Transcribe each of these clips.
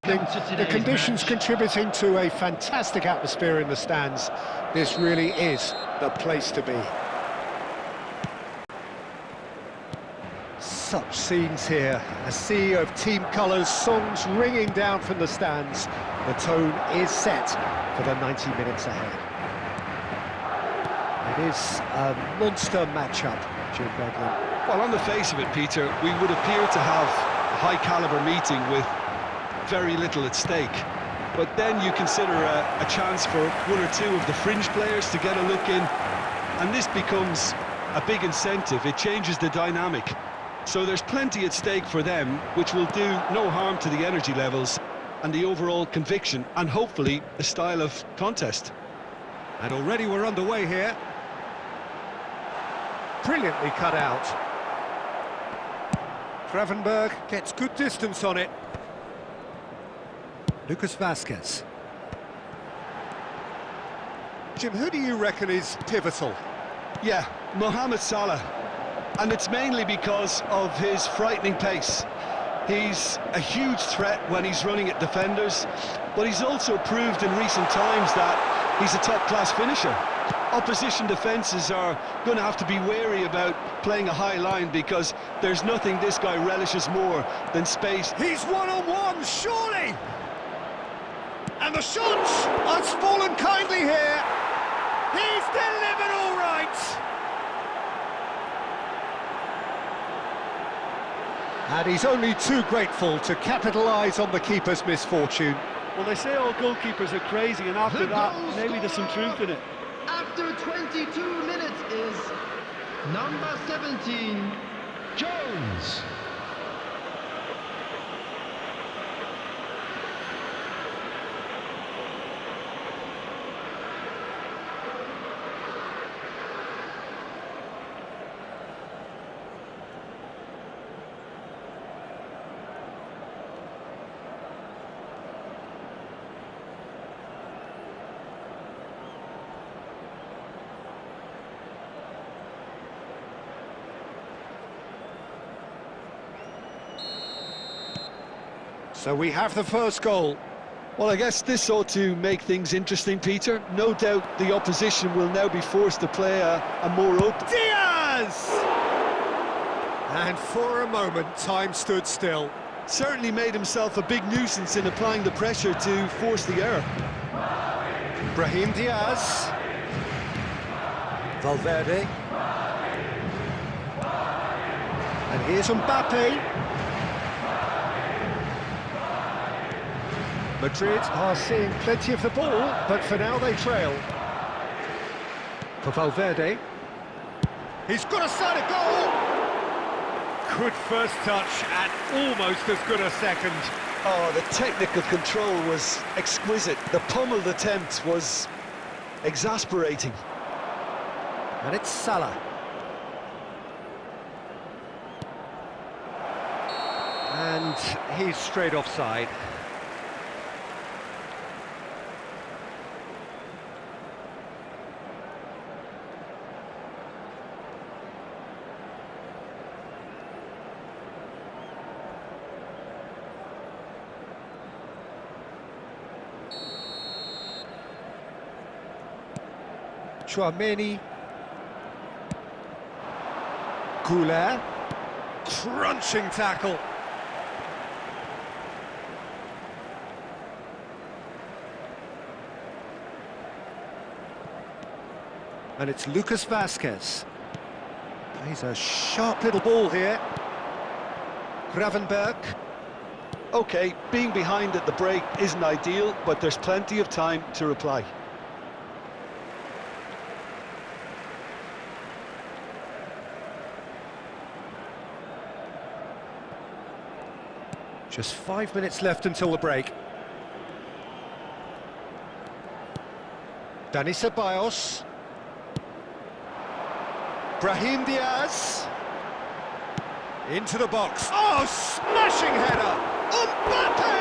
The conditions contributing to a fantastic atmosphere in the stands. This really is the place to be. Such scenes here, a sea of team colours, songs ringing down from the stands. The tone is set for the 90 minutes ahead. It is a monster matchup, Jim Bedlam. Well, on the face of it, Peter, we would appear to have a high-caliber meeting with very little at stake. But then you consider a chance for one or two of the fringe players to get a look in, and this becomes a big incentive. It changes the dynamic. So there's plenty at stake for them, which will do no harm to the energy levels and the overall conviction, and hopefully the style of contest. And already we're underway here. Brilliantly cut out. Gravenberg gets good distance on it. Lucas Vazquez. Jim, who do you reckon is pivotal? Yeah, Mohamed Salah. And it's mainly because of his frightening pace. He's a huge threat when he's running at defenders, but he's also proved in recent times that he's a top-class finisher. Opposition defences are going to have to be wary about playing a high line, because there's nothing this guy relishes more than space. He's one-on-one, surely! And the shot has fallen kindly here. He's delivered all right. And he's only too grateful to capitalise on the keeper's misfortune. Well, they say all goalkeepers are crazy, and after that, maybe there's some truth in it. After 22 minutes is number 17, Jones. So we have the first goal. Well, I guess this ought to make things interesting, Peter. No doubt the opposition will now be forced to play a more open... Diaz! And for a moment, time stood still. Certainly made himself a big nuisance in applying the pressure to force the error. Brahim Diaz. Valverde. And here's Mbappe. Madrid are seeing plenty of the ball, but for now they trail. For Valverde. He's got a side of goal! Good first touch and almost as good a second. Oh, the technical control was exquisite. The pummeled attempt was exasperating. And it's Salah. And he's straight offside. Chouameni. Goulet. Crunching tackle. And it's Lucas Vazquez. Plays a sharp little ball here. Gravenberg. OK, being behind at the break isn't ideal, but there's plenty of time to reply. Just 5 minutes left until the break. Dani Ceballos. Brahim Diaz. Into the box. Oh, smashing header! Mbappe!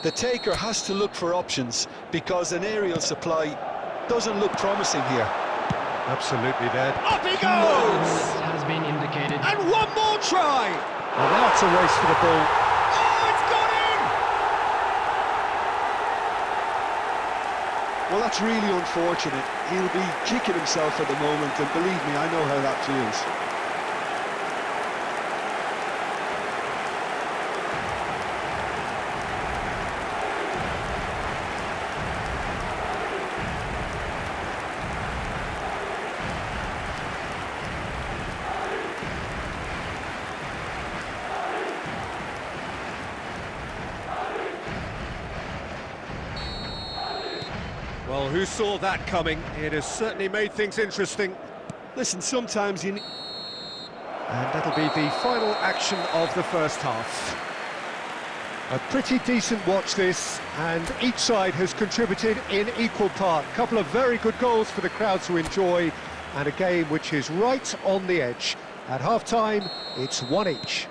The taker has to look for options because an aerial supply doesn't look promising here. Absolutely there. Up he This goes! has been indicated. And one more try! Well, now it's a race for the ball. Oh, it's gone in! Well, that's really unfortunate. He'll be kicking himself at the moment, and believe me, I know how that feels. Well, who saw that coming? It has certainly made things interesting. Listen, sometimes you... And that'll be the final action of the first half. A pretty decent watch this, and each side has contributed in equal part. A couple of very good goals for the crowd to enjoy, and a game which is right on the edge. At half-time, it's 1 each.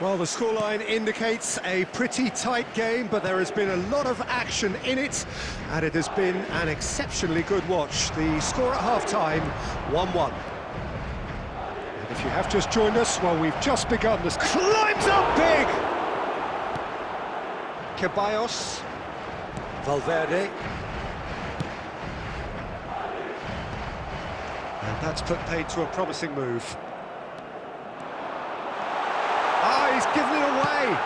Well, the scoreline indicates a pretty tight game, but there has been a lot of action in it, and it has been an exceptionally good watch. The score at half-time, 1-1. And if you have just joined us, well, we've just begun. This climbs up big! Ceballos, Valverde. And that's put paid to a promising move. Ah, he's given it away!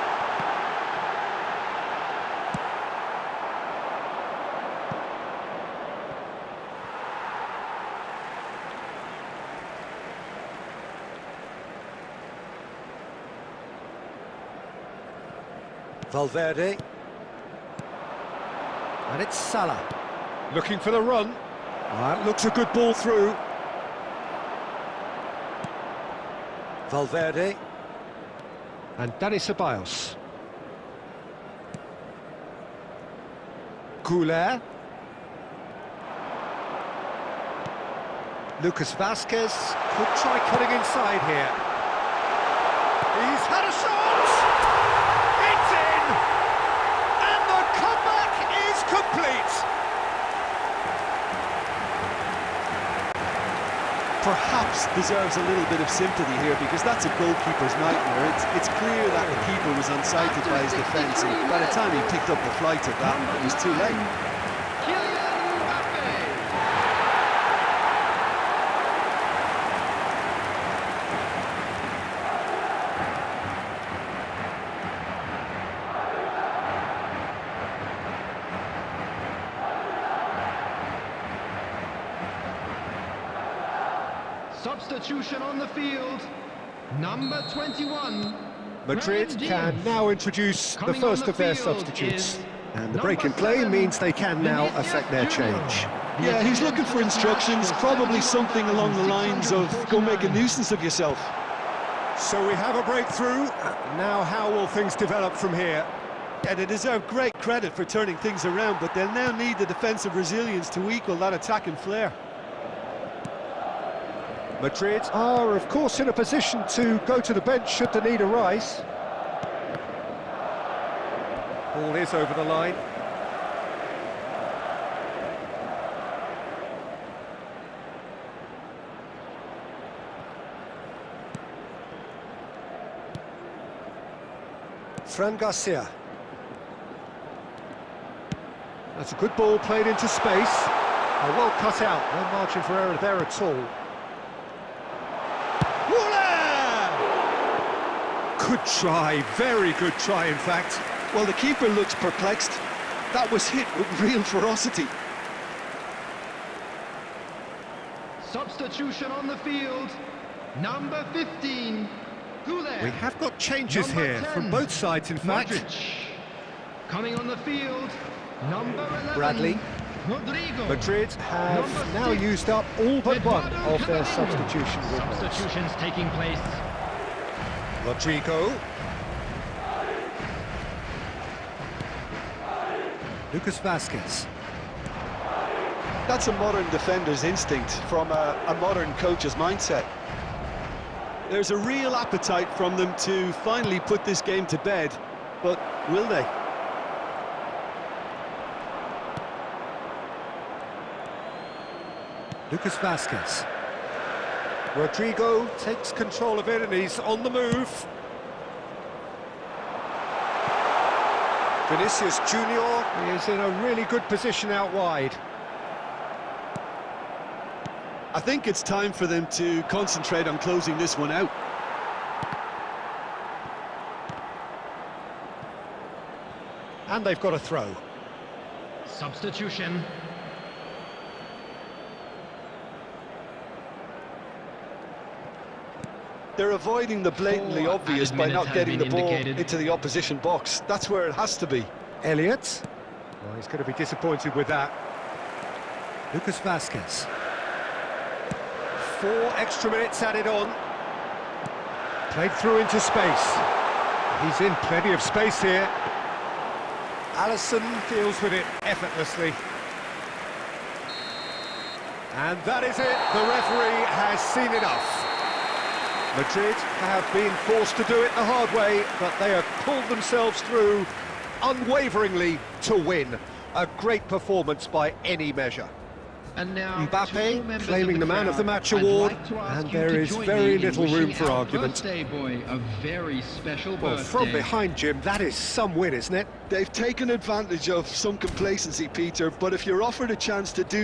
Valverde. And it's Salah. Looking for the run. That looks a good ball through. Valverde. And Dani Ceballos. Goulet. Lucas Vazquez could try cutting inside here. He's had a shot! It's in! And the comeback is complete! Perhaps deserves a little bit of sympathy here, because that's a goalkeeper's nightmare. It's clear that the keeper was unsighted by his defence, and by the time he picked up the flight of that, it was too late. Substitution on the field, number 21. Madrid can now introduce the first of their substitutes. And the break in play means they can now affect their change. Yeah, he's looking for instructions, probably something along the lines of, go make a nuisance of yourself. So we have a breakthrough. Now how will things develop from here? Yeah, they deserve great credit for turning things around, but they'll now need the defensive resilience to equal that attacking flair. Madrid are, of course, in a position to go to the bench should the need arise. Ball is over the line. Fran Garcia. That's a good ball played into space. Well cut out, no margin for error there at all. Good try, very good try, in fact. Well, the keeper looks perplexed. That was hit with real ferocity. Substitution on the field, number 15. Goulet. We have got changes Number here 10, from both sides, in fact. Modric. Coming on the field, number 11. Bradley. Rodrigo. Madrid have Number now 6, used up all but one Eduardo of their Camavinga. substitution windows. Substitutions taking place. Rodrigo. Lucas Vazquez. That's a modern defender's instinct from a modern coach's mindset. There's a real appetite from them to finally put this game to bed, but will they? Lucas Vazquez. Rodrigo takes control of it and he's on the move. Vinicius Junior is in a really good position out wide. I think it's time for them to concentrate on closing this one out. And they've got a throw. Substitution. They're avoiding the blatantly 4 obvious added by minutes not have getting the been ball indicated. into the opposition box. That's where it has to be. Elliott. Well, he's going to be disappointed with that. Lucas Vazquez. 4 extra minutes added on. Played through into space. He's in plenty of space here. Alisson deals with it effortlessly. And that is it. The referee has seen enough. Madrid have been forced to do it the hard way, but they have pulled themselves through unwaveringly to win. A great performance by any measure. And now, to all Mbappe members claiming the Man of the crowd, Match I'd award, like to ask and you there to is join very me in little room wishing for our argument. birthday boy a very special Well, birthday. from behind, Jim, that is some win, isn't it? They've taken advantage of some complacency, Peter, but if you're offered a chance to do